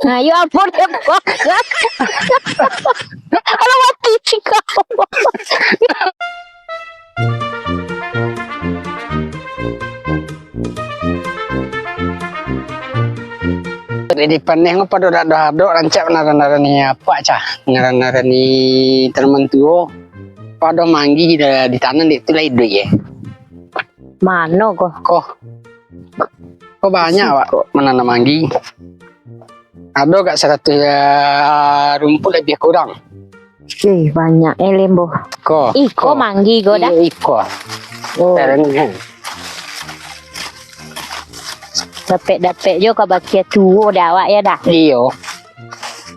Nah, ya ampun ya Bos. Alah mati sih kau. Di paneh ngapa do rancak naran-narani apa cah naran-narani termentuo pada manggi di tanah itu lah itu ya Mana kok? kok banyak Pak menanam manggi ada gak 100 rumput lebih kurang Banyak lembo. Iko manggi go dah. Iko Dapet jo ka bakia tuo dah awak ya dah. iyo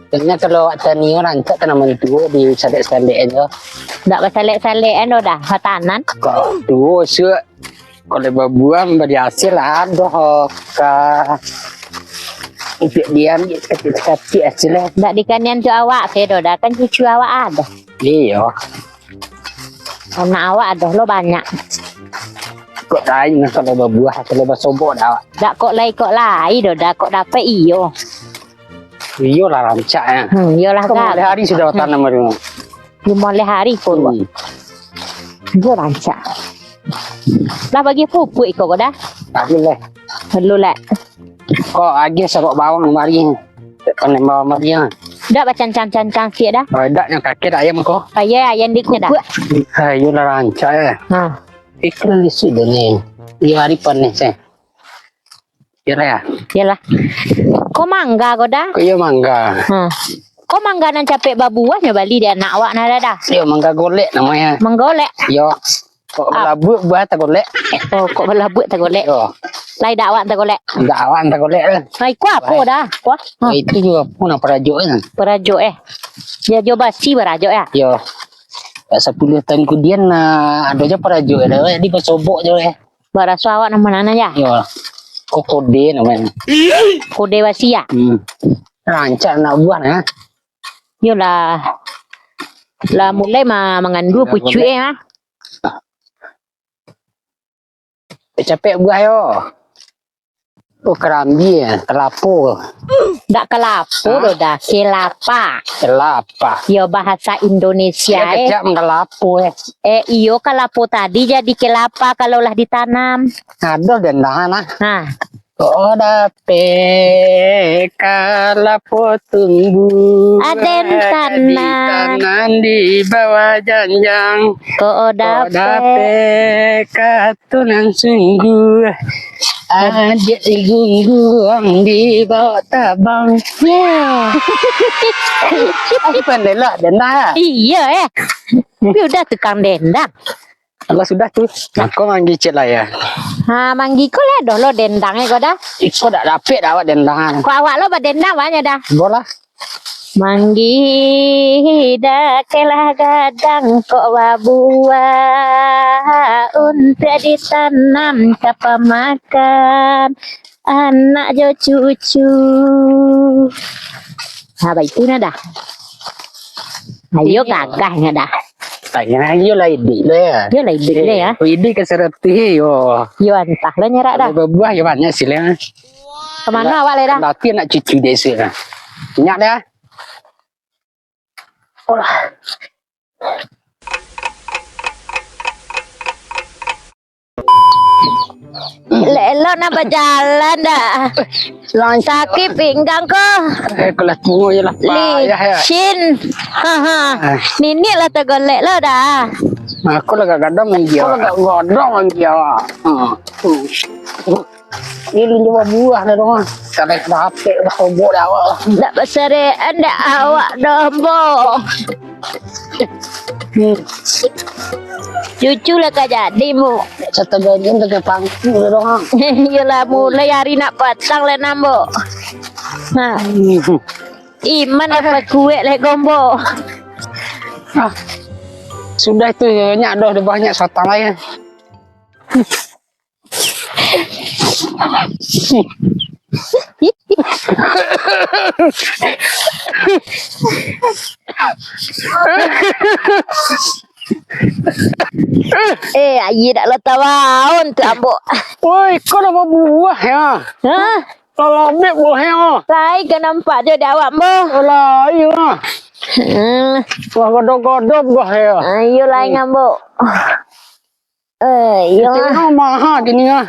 karena kalau tani rancak tanaman tuo di sadek-sadek aja Dak basalek-salekan do dah hatanan. kok tuo sih kalau berbuah beri hasil ada ka untuk dia kecil-kecil hasilnya Dak dikanian tu awak ke do dah kan cucu awak ada. iya Anak awak ada lo banyak. kok lain kalau berbuah kalau bersobok dah Dak kok lai do dah kok dapat iyo. iyo lah rancak ya Iyo lah kemarin kan. hari sudah tanam baru Mulai hari pun. Yo rancak. Lah bagi pupuk iko dah. tak boleh Perlu lah. kok lagi serok bawang mari panen bawang mari ya Dak bacan-can sik dah. ada yang kaki ayam kok Payah ayam diknya dah. iyo lah rancak ya Ha. iklan di sini nih iya hari panen saya kira ya Yalah. Kok mangga kau dah? kok iya mangga Kok mangga nan capek babuahnya bali dia anak awak nada dah. iya mangga golek namanya Menggolek. yo kok labu buah tak golek Oh, kok belabut tak golek. yo Lai dak awak tak golek. enggak awan tak golek lah Hai ku apa dah? Wah, itu juga pun perajuk ya perajo Dia coba si perajo ya. yo 10 tahun kemudian ada aja perajuk ada di bersobok je Barasu awak nama nana ya. yo kok kode namanya Kode wasia. rancak nak buat ya Yolah. Lah mulai mengandu pucu ya. capek buah yo oh kerambi ya kelapu Dak kelapu do dah, kelapa. kelapa Yo bahasa Indonesia ya kecap kelapu ya iyo kelapu tadi jadi kelapa kalau lah ditanam. ada dan nah Nah, kok dape kalapo tumbuh Aden tanam di bawah janjang kok dape katunan sungguh adik gunggung di bawah tabang aku pandai lah denda Iya Tapi udah tukang dendang. kalau sudah tuh aku manggi cek lah ya Manggi ko lah doh lo dendangnya kau dah. ikut tak dapet awak dendangan Kau awak lo badendang banyak dah. bola Manggi dah kelah gadang kok buah untuk ditanam siapa makan anak jo cucu. Baik itu dah. Ayo gagahnya dah. tanya yo lah ide lo ya Dia lah ide ya. ide keserati yo Yo entah lo nyerak dah. berbuah ya banyak sih lah Kemana awak le dah? tapi nak cucu desa lah banyak dah Lelo nak berjalan dah. Sakit pinggang kau. kalau tunggu je lah payah ya Licin. Nini lah tergolek lo dah. aku lah kadang manggi aku lah godong manggi awak ini cuma buah dah dong sampai dapet dah kobok dah awak Tak berserian dah awak dombo. Cucu lah kau jadi mu. satu bagian tegak pangku dah dong Yelah mulai hari nak patang lah nambo. Iman apa kue le gombo. sudah itu banyak dah banyak sotang lain Ayi dak letak tahun tu ambo. woi kau dah buah ya Hah? Kalau ambil boleh ah. Lai ke nampak je dah awak mo. Alah, iya ah. Wah, godok-godok boleh ah. Ayo lai ngambo. Yo. Tengok mahal gini ah.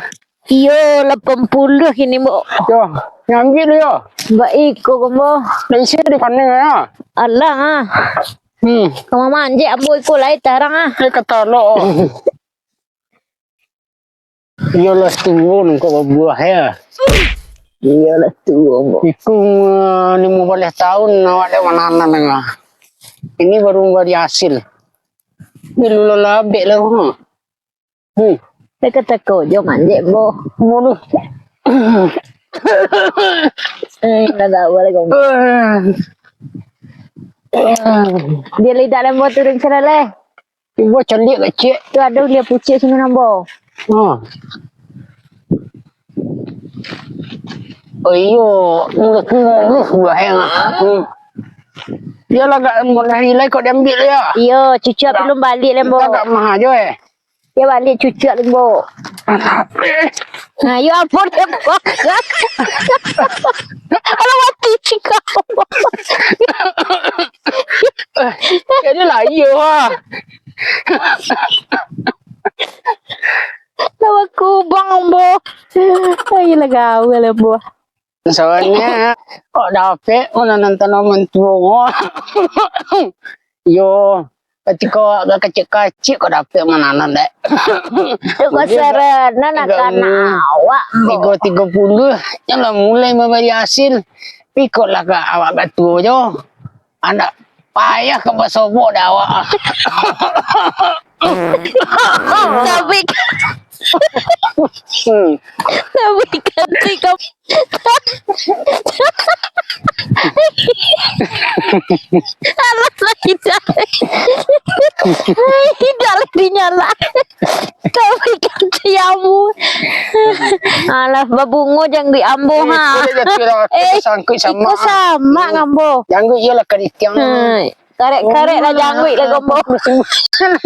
Yo 80 kini mo. Yo, ngambil dia. Baik ko mo. Dari sini di pandang ya. Allah ah. Kamu manje ambo iko lai tarang ah. Dia kata lo. Iya lah turun kok buah ya. Iya lah tu. Iku 15 tahun awak dek mana nengah. Ini baru hasil. Ini lula labek lah. Saya kata kau jo manje bo. Waduh. Naga boleh kau. Dia lidak lembo turun cerele. Ibu cantik kecil. Tu ada dia pucuk sini nambo. Oh iyo, mulut buah yang. Dia lah gak boleh nilai kok diambil ya. Iyo, cucu belum balik lembo. Kita gak mahal je Dia balik cucu lembo. Nah, yo ampun lembo. Kalau mati cikau. Jadi lah iyo lah. Lawa kubang bo. Ay lagaw lembo. Soalnya kok dapet mana tanaman tua. Yo, ketika agak kecil-kecil kok dapet mana dek. Kau serena nak awak. 30 yang lah mulai memberi hasil. Pikot lah ke awak kat tua je. Anak payah ke bersobok dah awak. Tapi ganti kau. Alah lagi dah. Tidak lagi nyala. Tapi ganti amu. Alah babungo jangan diambo ha. Sangkut sama. Ikut sama ngambo. Janggut ialah keritiang. Karek-karek lah janggut lah gombo.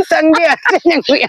Sanggup janggut.